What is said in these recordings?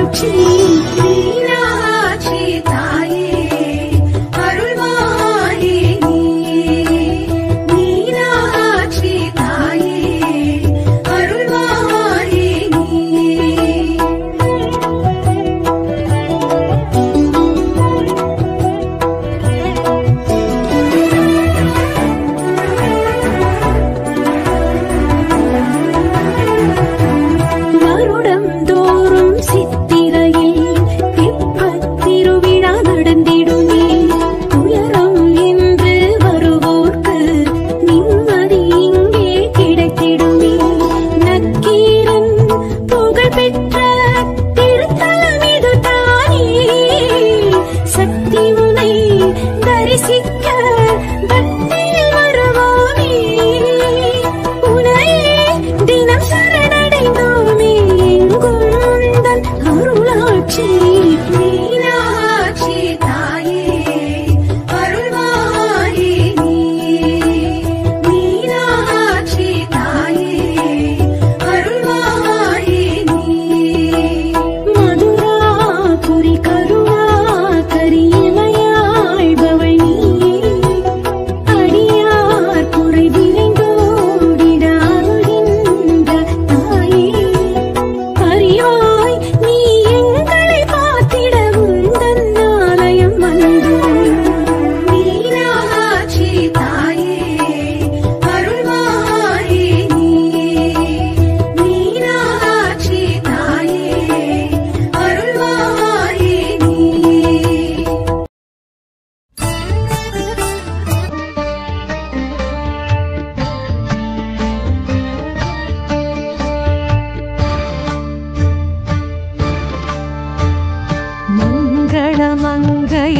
காட்சி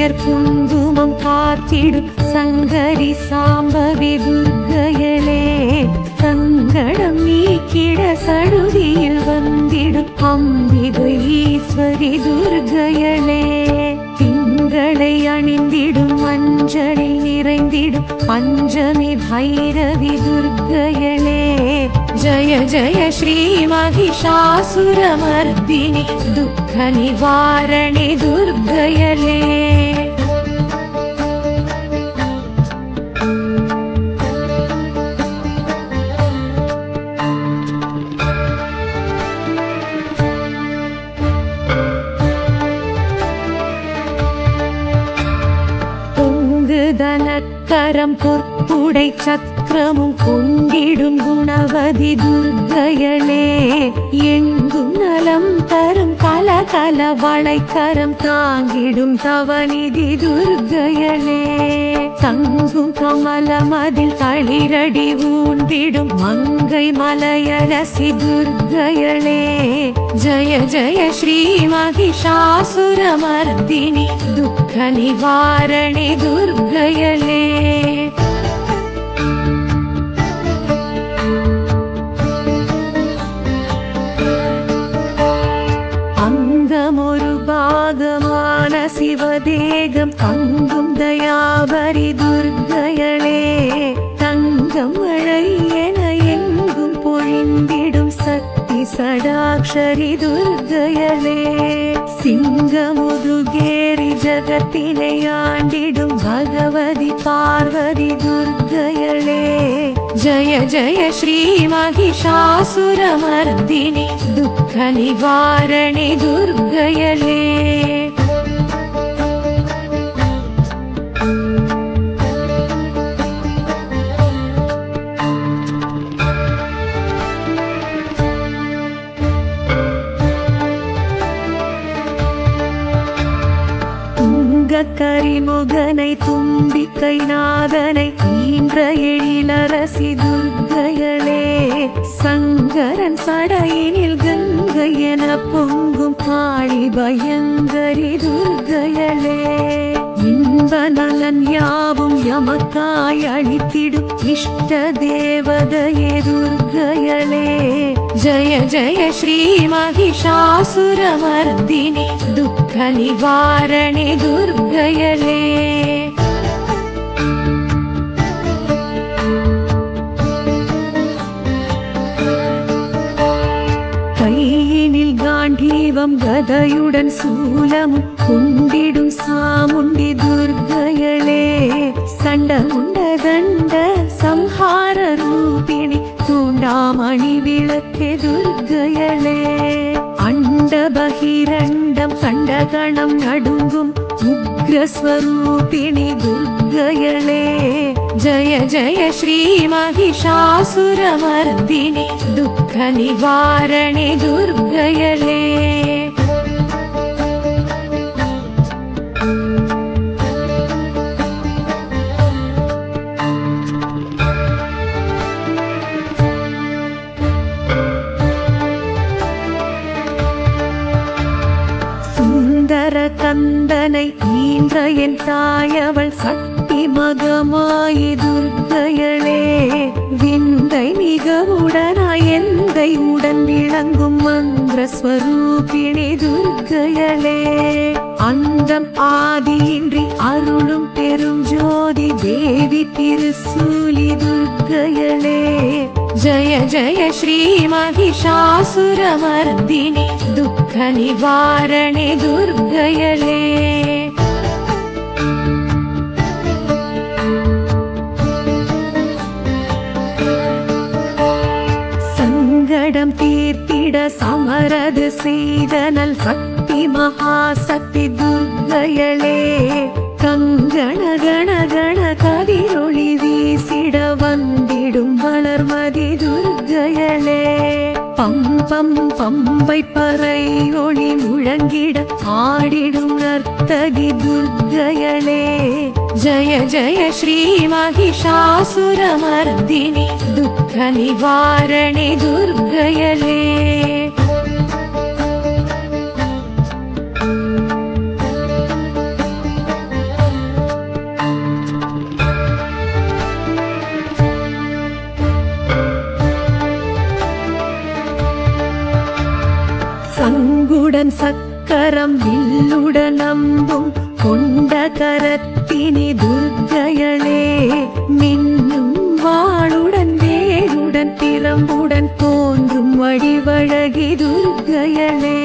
பெயர் குங்குமம் காத்திடும் சங்கரி சாம்பவி துர்க்கையளே, சங்கடம் நீக்கிட சடுதியில் வந்திடும் அம்பிகை ஈஸ்வரி துர்க்கையளே, திங்களை அணிந்திடும் மஞ்சளில் நிறைந்திடும் பஞ்சமி பைரவி துர்க்கையளே, ஜய ஜய ஸ்ரீ மகிஷாசுரமர்தினி துக்க நிவாரணி துர்க்கையளே. தனக்கரம் பொற்புடை சக்கரமும் கொண்டிடும் குணவதி துர்க்கையளே, எங்கும் நலம் தரும் கலகல வளைக்கரம் தாங்கிடும் தவநிதி துர்க்கையளே, தங்கும் கமலமதில் தளிரடி ஊன்றிடும் மங்கை மலையரசி துர்க்கையளே, ஜய ஜய ஸ்ரீ மகிஷாசுரமர்தினி துக்க நிவாரணி துர்க்கையளே. அங்கமொரு பாகமான சிவதேகம் தங்கும் தயாபரி துர்க்கையளே, தங்கம் மழை என எங்கும் பொழிந்திடும் சக்தி சடாக்ஷரி துர்க்கையளே, சிங்கமுதுகேரி ஜகத்தினை ஆண்டிடும் பகவதி பார்வதி துர்க்கையளே, ஜய ஜய ஸ்ரீ மகிஷாசுரமர்தினி துக்க நிவாரணி துர்க்கையளே. கரிமுகனை தும்பிக்கை நாதனை ஈன்ற எழிலரசி துர்க்கையளே, சங்கரன் சடையினில் கங்கை என பொங்கும் காளி பயங்கரி துர்க்கையளே, இன்ப நலன் யாவும் எமக்காய் அளித்திடும் இஷ்ட தேவதையே துர்க்கையளே, ஜய ஜய ஸ்ரீ மகிஷாசுரமர்தினி துக்க நிவாரணி துர்க்கையளே. கையினில் காண்டீவம் கதையுடன் சூலமும் கொண்டிடும் சாமுண்டி துர்க்கையளே, சண்டமுண்ட தண்ட சம்ஹார ரூபிணி தூண்டாமணி விளக்கே துர்க்கையளே, அண்ட பகிரண்டம் கண்ட கணம் நடுங்கும் உக்ரஸ்வரூபிணி துர்க்கையளே, ஜய ஜய ஸ்ரீ மகிஷாசுரமர்தினி துக்க நிவாரணி துர்க்கையளே. சுந்தர கந்தனை ஈன்ற என் தாயவள் சக்தி மகமாயி துர்க்கையளே, விந்தை மிகவுடனாய் எந்தை உடன் விளங்கும் மந்திரஸ்வரூபிணி துர்க்கையளே, அந்தம் ஆதியின்றி அருளும் பெரும் ஜோதி தேவி திருசூலி துர்க்கையளே, ஜய ஜய ஸ்ரீ மகிஷாசுரமர்தினி துக்க நிவாரணி துர்க்கையளே. சங்கடம் தீர்த்திட சமரது செய்தனல் சக்தி மகாசக்தி துர்க்கையளே, கங்கண கண கண கதிரொளி வீசிட வந்திடும் வளர்மதி துர்க்கையளே, பம்பம் பம்பை பறை ஒளி முழங்கிட ஆடிடும் நர்த்தகி துர்க்கையளே, ஜய ஜய ஸ்ரீ மகிஷாசுரமர்தினி துக்க நிவாரணி துர்க்கையளே. வாளுடன் சக்கரம் வில்லுடன் அம்பும் கொண்ட கரத்தினி துர்க்கையளே மின்னும் வாளுடன் வேலுடன் திறம்புடன் தோன்றும் வடிவழகி துர்க்கையளே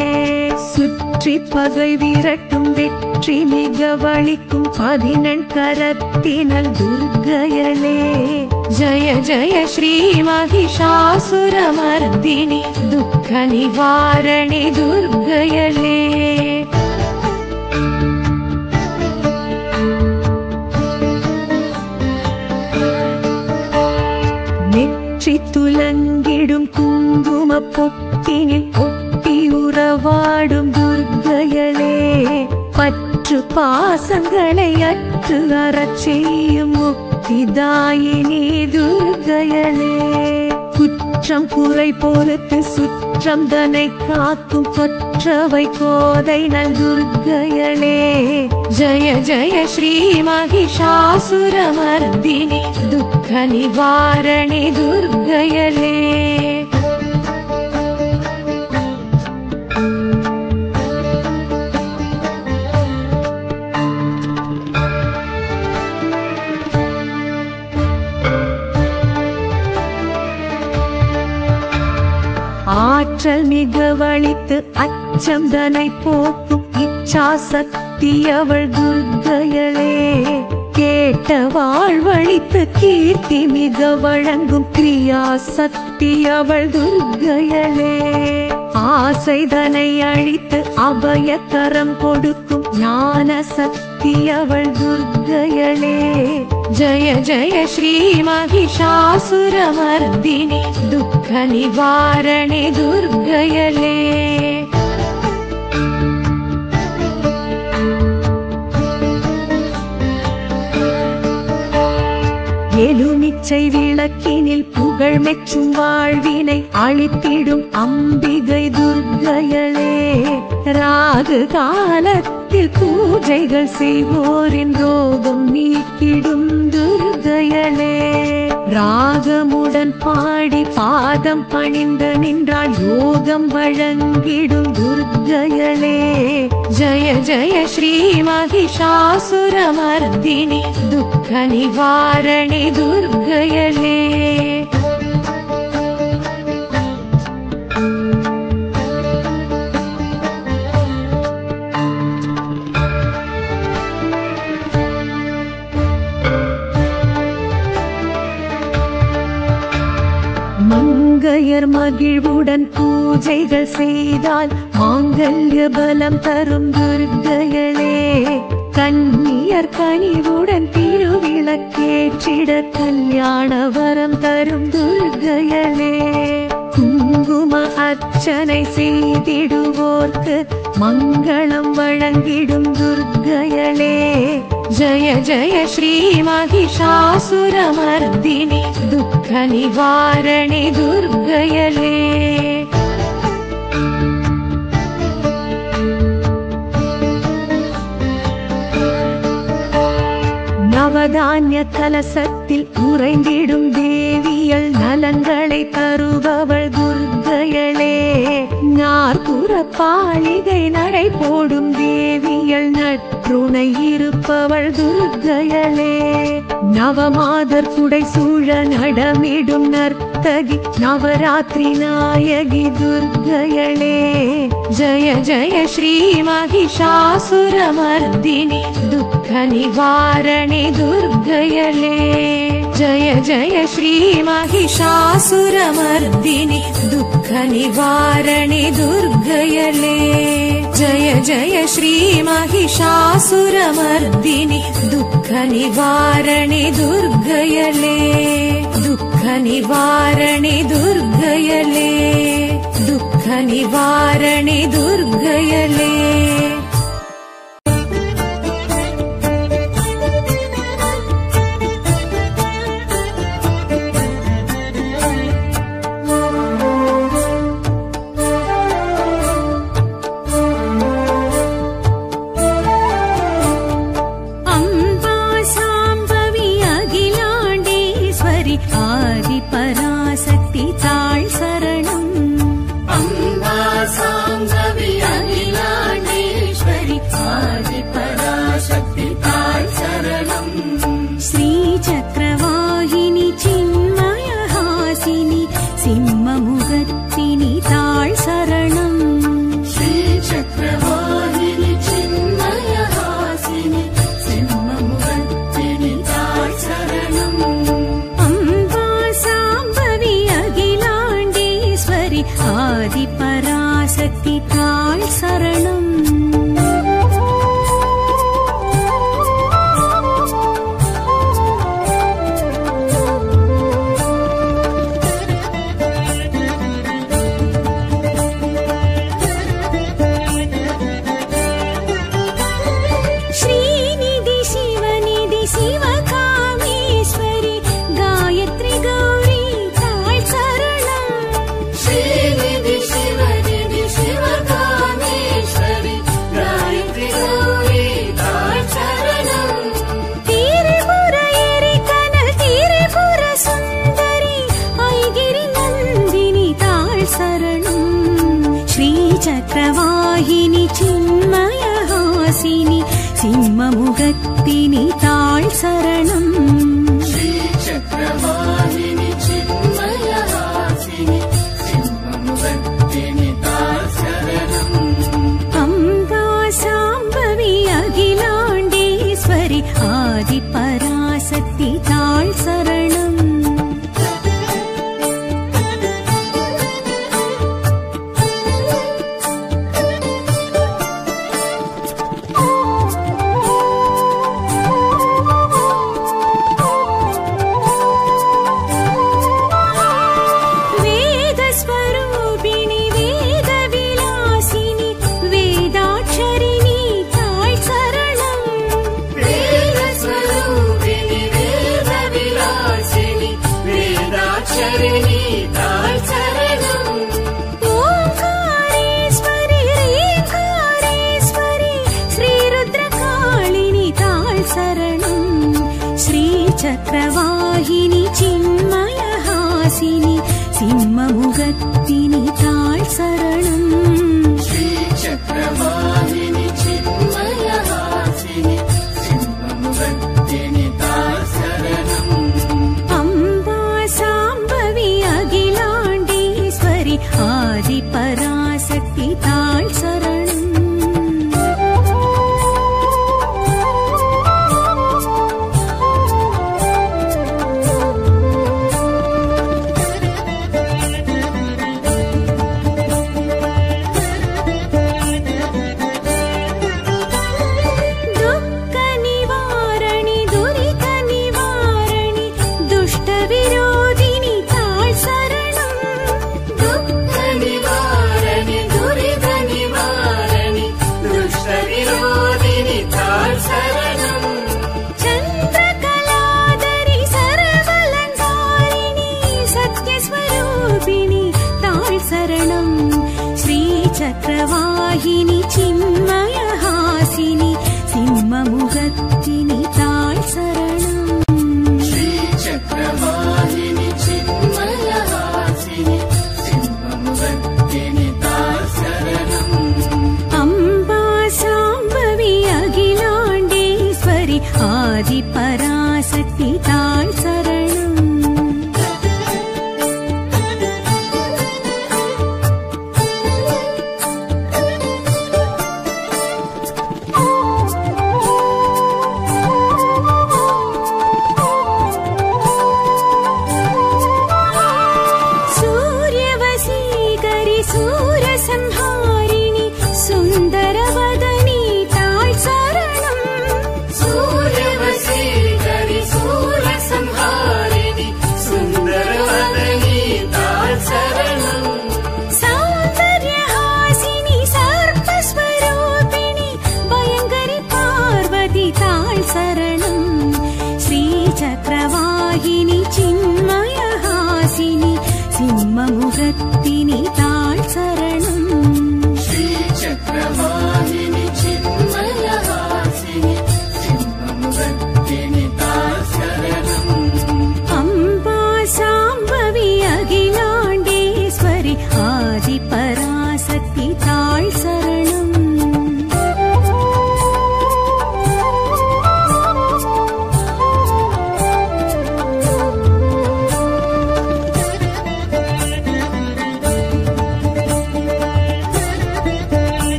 சுற்றி பகை விரட்டும் வெற்றி மிக வலிக்கும் 14 கரத்தினல் துர்க்கையளே ஜய ஜய ஸ்ரீ மகிஷாசுரமர்தினி துக்க நிவாரணி துர்க்கையளே நெற்றி துலங்கிடும் குங்கும பொட்டினில் ஒட்டி உறவாடும் துர்க்கையளே பற்று பாசங்களை அற்று அறச் செய்யும் முக்திதாயினி துர்க்கையளே குற்றம் குறை பொறுத்து சுற்றம் தனை காக்கும் கொற்றவை கோதை நல் துர்க்கையளே ஜய ஜய ஸ்ரீ மகிஷாசுரமர்தினி துக்க நிவாரணி துர்க்கையளே ஆற்றல் மிக வலித்து அச்சம் தனை போக்கும் இச்சா சக்தி அவள் துர்க்கையளே கேட்ட வாழ்வழித்து கீர்த்தி மிக வழங்கும் கிரியா சக்தி அவள் துர்க்கையளே ஆசைதனை அழித்து அபயக்கரம் கொடுக்கும் ஞான சக்தி அவள் துர்க்கையளே ஜய ஜய ஸ்ரீ மகிஷாசுரமர்தினி துக்க நிவாரணி துர்க்கையளே எலுமிச்சை விளக்கினில் புகழ் மெச்சும் வாழ்வினை அழித்திடும் அம்பிகை துர்க்கையளே ராகு காலத்தில் பூஜைகள் செய்வோரின் ரோகம் நீக்கிடும் துர்க்கையளே ராகமுடன் பாடி பாதம் பணிந்து நின்றால் யோகம் வழங்கிடும் துர்க்கையளே ஜய ஜய ஸ்ரீ மகிஷாசுரமர்தினி துக்க நிவாரணி துர்க்கையளே மங்கையர் மகிழ்வுடன் பூஜைகள் செய்தால் மாங்கல்ய பலம் தரும் துர்க்கையளே கன்னியர் கனிவுடன் திருவிளக்கேற்றிட கல்யாண வரம் தரும் துர்க்கையளே குங்கும அர்ச்சனை செய்திடுவோர்க்கு மங்களம் வழங்கிடும் துர்க்கையளே ஜய ஜய ஸ்ரீ மகிஷாசுரமர்தினி துக்க நிவாரணி துர்க்கையளே நவதானிய கலசத்தில் உறைந்திடும் தேவியல் நலங்களை தருபவள் துர்க்கையளே நாற்புற பாலிகை நடை போடும் தேவியல் நற்றுணை இருப்பவள் துர்க்கையளே நவமாதர் குடை சூழ நடமிடும் நர்த்தகி நவராத்திரி நாயகி துர்க்கையளே ஜய ஜய ஸ்ரீ மகிஷாசுரமர்தினி துக்க நிவாரணி துர்க்கையளே ஜய ஜய ஸ்ரீ மகிஷாசுரமர்தினி துக்க நிவாரணி துர்க்கையளே ஜய ஜய ஸ்ரீ மகிஷாசுரமர்தினி துக்க நிவாரணி துர்க்கையளே துக்க நிவாரணி துர்க்கையளே துக்க நிவாரணி துர்க்கையளே पराशक्ति ताळ शरणम् अम्बा साम्भवी अखिलाण्डेश्वरि ஆதிபராசக்தி தாள் சரணம். चक्रवाहिनी चिन्मयहासिनी सिंहमुखत्तिनी ताळ शरणम्. चक्रवाहिनी चिन्मयहासिनी सिंहमुखत्तिनी ताळ शरणम्. अम्बा शाम्भवी अखिलाण्डेश्वरी आदिपराशक्ति ताळ शरणम्. चक्रवाहिनी चिन्मयहासिनी सिंहमुखत्तिनी ताळ शरणम्. चक्रवाहिनी चिन्मयहासिनी सिंहमुखत्तिनी ताळ शरणम्. अम्बा शाम्भवी अखिलाण्डेश्वरी आदिपराशक्ति ताळ शरणम्. चक्रवाहिनी चिन्मयहासिनी सिंहमुखत्तिनी ताळ शरणम्. चक्रवाहिनी चिन्मयहासिनी सिंहमुखत्तिनी ताळ शरणम्. अम्बा शाम्भवी अखिलाण्डेश्वरी आदिपराशक्ति ताळ शरणम्. सूरसंहारिणी सुन्दरवदनी ताळ शरणम्. सूर्यवशीकरि सूर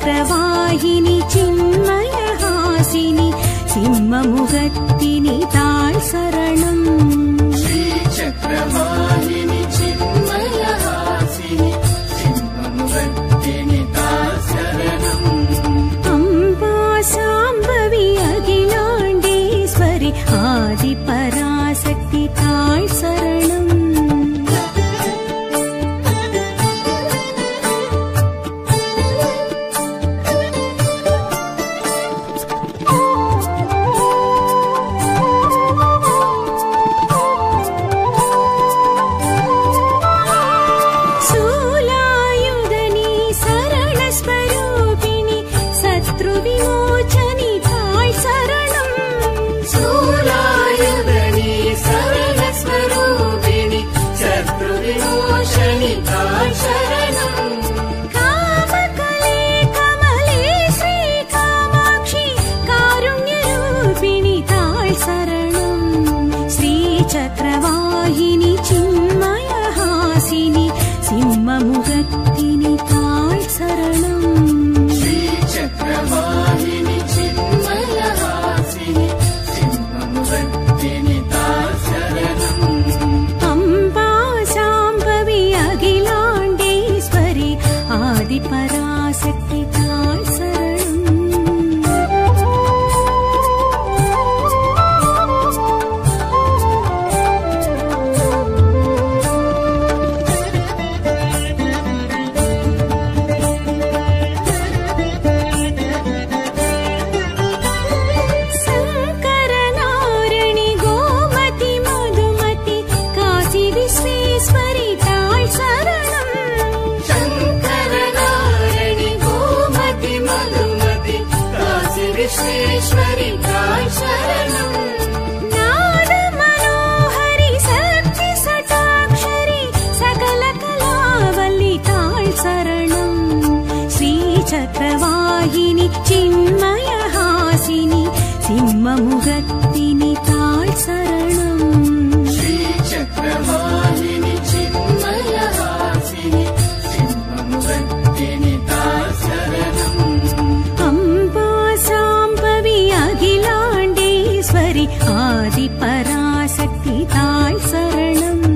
श्रीचक्रवाहिनि चिन्मयहासिनि सिंहमुखत्तिनि ताळ् शरणम् श्रीचक्रवाहिनि चिन्मयहासिनि सिंहमुखत्तिनि ताळ् शरणम् अम्बा साम्बवी अखिलाण्डेश्वरि आदिपराशक्ति ताळ् शरणम् चक्रवाहिनि चिन्मयहासिनि सिंहमुखत्तिनि ताळ् शरणम् श्रीचक्रवाहिनि चिन्मयहासिनि सिंहमुखत्तिनि ताळ् शरणम् अम्बा साम्बवी अखिलाण्डेश्वरि आदिपराशक्ति ताळ् शरणम् विश्वेश्वरि ताळ् शरणम् नाद मनोहरि शक्ति सटाक्षरि सकल कलावल्लि ताळ् शरणम् श्रीचक्रवाहिनि चिन्मयहासिनि सिंहमुखत्तिनि ताळ् शरणम् श्रीचक्रवाहिनि चिन्मयहासिनि सिंहमुखत्तिनि ताळ् शरणम् अखिलाण्डेश्वरि आदिपराशक्ति ताळ् शरणम्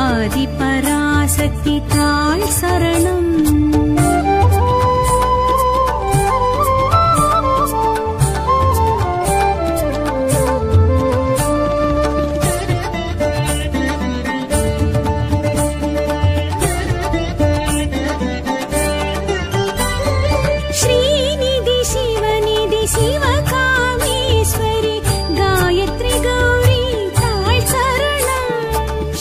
ஆதிபராசக்தி தாள் சரணம். ஸ்ரீநிதி சிவநிதி சிவகாமேஸ்வரி காயத்ரி கௌரி தாள் சரணம்.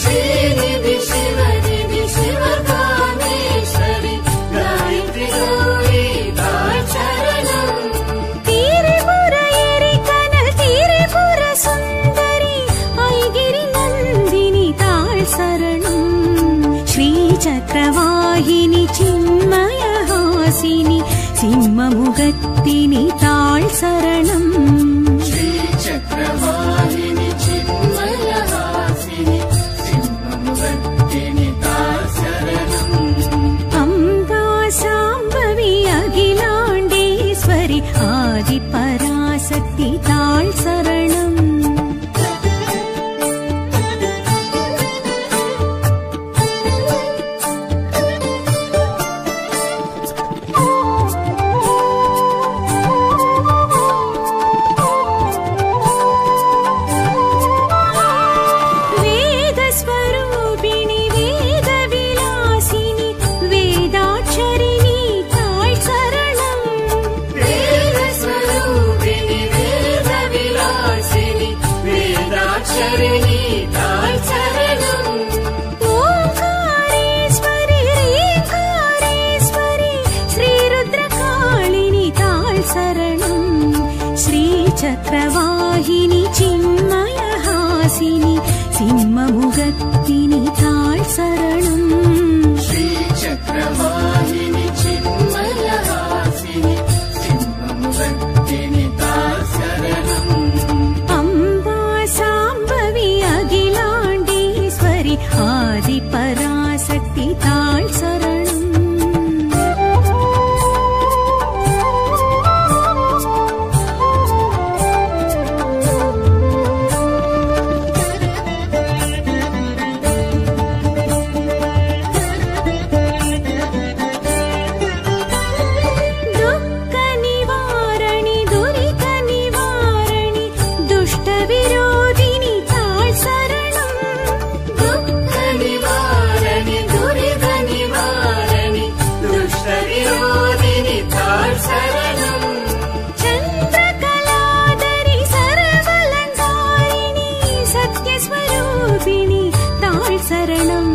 ஸ்ரீநிதி சிவநிதி சிவகாமேஸ்வரி காயத்ரி கௌரி தாள் சரணம். திரிபுர எரிகனல் திரிபுர சுந்தரி ஐகிரி நந்தினி தாள் சரணம். ஸ்ரீ சக்கரவாகினி சின்மயஹாசினி சிம்மமுகத்தினி தாள் சரணம். ஸ்ரீ சக்கரவாகினி சின்மயஹாசினி சிம்மமுகத்தினி தாள் சரணம். அம்பா சாம்பவி அகிலாண்டேஸ்வரி ஆதிபராசக்தி தாள் சரணம். வேதஸ்வரூபிணி வேதவிலாசினி வேதாட்சரிணி தாள் சரணம். வேதஸ்வரூபிணி வேதவிலாசினி வேதாட்சரிணி தாள் சரணம். ஓங்காரேஸ்வரி ரீங்காரேஸ்வரி ஸ்ரீருத்ரகாளினி தாள் சரணம். ஸ்ரீ சக்கரவாகினி சின்மயஹாசினி சிம்மமுகத்தினி தாள் சரணம். ஸ்ரீ சக்கரவாகினி சின்மயஹாசினி சிம்மமுகத்தினி தாள் சரணம். அம்பா சாம்பவி அகிலாண்டேஸ்வரி ஆதிபராசக்தி தாள் சரணம். துக்க நிவாரணி துரித நிவாரணி துஷ்ட விரோதினி தாள் சரணம். துக்க நிவாரணி துரித நிவாரணி துஷ்ட விரோதினி தாள் சரணம். சந்திரகலாதரி சர்வலங்காரிணி சத்யஸ்வரூபிணி தாள் சரணம்.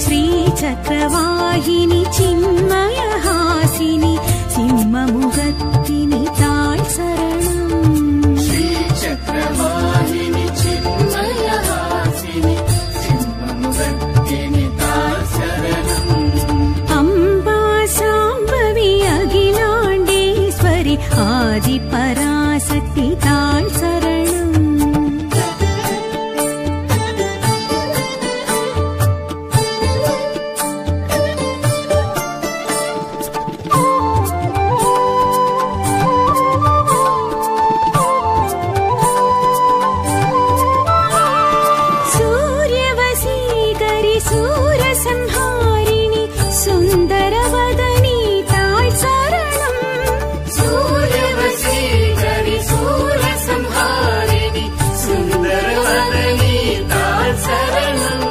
ஸ்ரீ சக்கரவாகினி சின்மயஹாசினி சிம்மமுகத்தினி தாள் சரணம். ஸ்ரீ சக்கரவாகினி சின்மயஹாசினி சிம்மமுகத்தினி தாள் சரணம். அம்பா சாம்பவி அகிலாண்டேஸ்வரி ஆதிபராசக்தி தாள் சரணம். சூரியவசீகரி சூரசம்ஹாரிணி சுந்தரவதனி தாள் சரணம். சூரியவசீகரி சூரசம்ஹாரிணி சுந்தரவதனி தாள் சரணம்.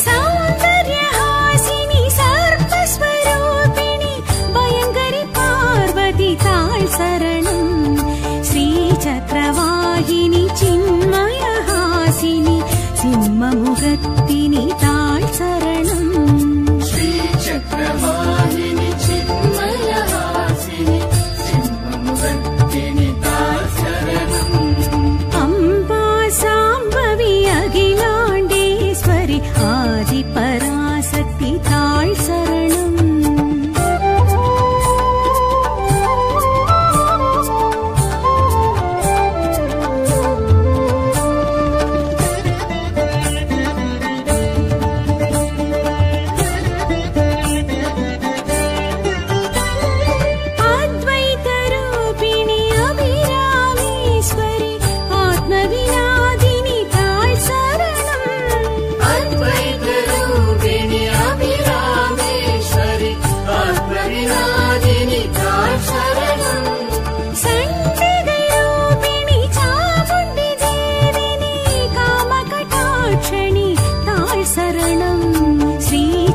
சௌந்தர்யஹாசினி சர்ப்பஸ்வரூபிணி பயங்கரி பார்வதி தாள் சரணம். ஸ்ரீ சக்கரவாகினி சின்மயஹாசினி சிம்மமுகத்தினி தாள் சரணம்.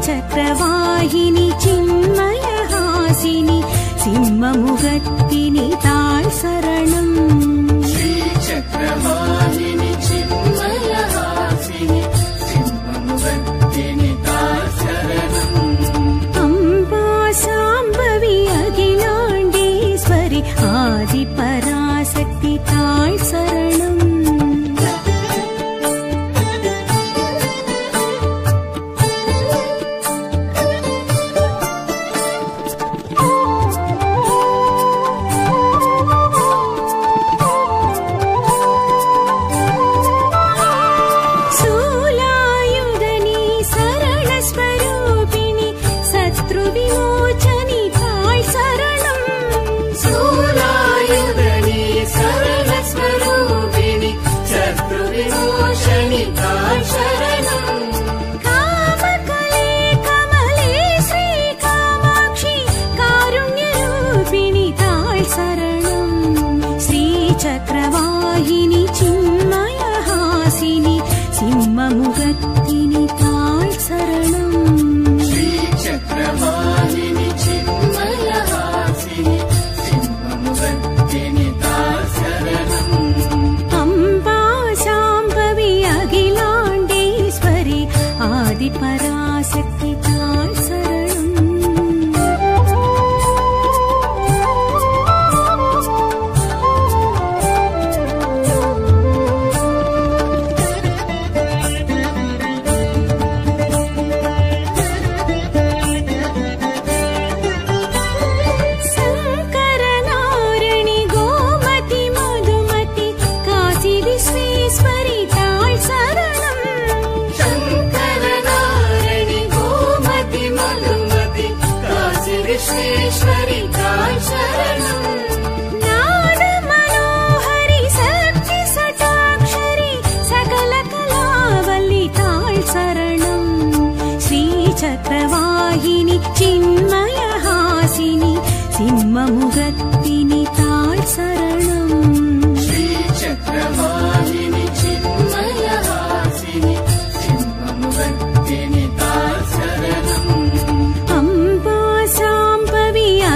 श्रीचक्रवाहिनि चिन्मयहासिनि सिंहमुगत्तिनि ताळ् शरणम् श्रीचक्रवाहिनि चिन्मयहासिनि सिंहमुगत्तिनि ताळ् शरणम् अम्बा साम्बवी अखिलाण्डेश्वरि आदिपराशक्ति ताळ् शरणम् चक्रवाहिनि चिन्मयहासिनि सिंहमुगत्तिनि ताळ् शरणम् श्रीचक्रवाहिनि चिन्मयहासिनि सिंहमुगत्तिनि ताळ् शरणम् अम्बा शाम्भवी अखिलाण्डेश्वरि आदिपराशक्ति ताळ् शरणम् विश्वेश्वरि ताळ् शरणम् नाद मनोहरि शक्ति सटाक्षरि सकल कलावल्लि ताळ् शरणम् श्रीचक्रवाहिनि चिन्मयहासिनि सिंहमुगत्तिनि ताळ् शरणम् श्रीचक्रवाहिनि चिन्मयहासिनि सिंहमुगत्तिनि ताळ् शरणम्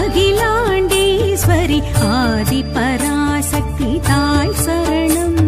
अखिलाण्डेश्वरि आदिपराशक्ति ताळ् शरणम्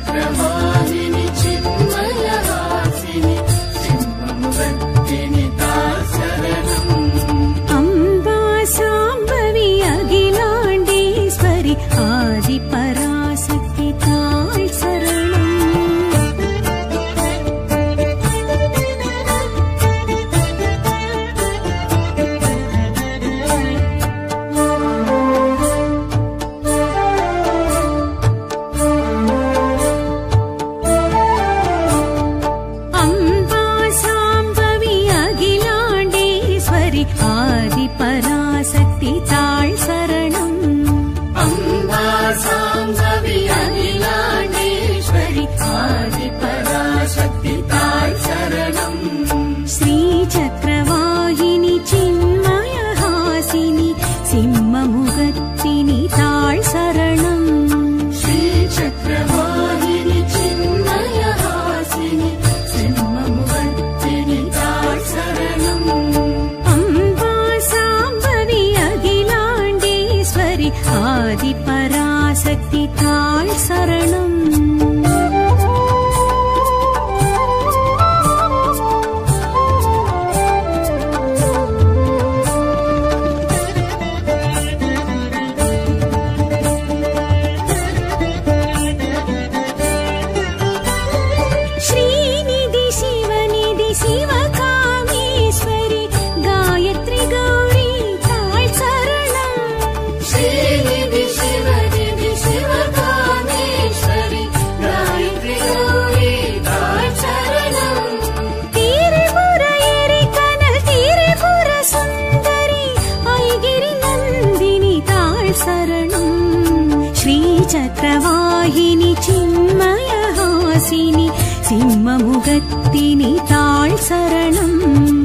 श्रीचक्रवाहिनि चिन्मयहासिनि सिंहमुखर्दिनि ताल् शरणम् अम्बा साम्बवी अखिलाण्डेश्वरि आदिपराशक्ति ताल् शरणम् आदिपराशक्ति ताल् शरणम् अम्बा साम्बवी अखिलाण्डेश्वरि आदिपराशक्ति ताल् शरणम् श्रीचक्रवाहिनि चिन्मयहासिनि सिंहमुखर्दिनि ताल् शरणम् श्रीचक्रवाहिनि चिन्मयहासिनि सिंहमुखर्दिनि ताल् शरणम् आदिपराशक्ति ताल् शरणम् श्रीनिधि शिवनिधि शिवकामेश्वरि गायत्री गौरी ताल् शरणम् श्रीनिधि शिवनिधि शिवकामेश्वरि गायत्री गौरी ताल् शरणम् त्रिपुर एरिकनल् त्रिपुर सुन्दरि ऐगिरि नन्दिनि ताल् शरणम् श्रीचक्रवाहिनि चिन्मयहासिनि सिंहमुखर्दिनि ताल् शरणम्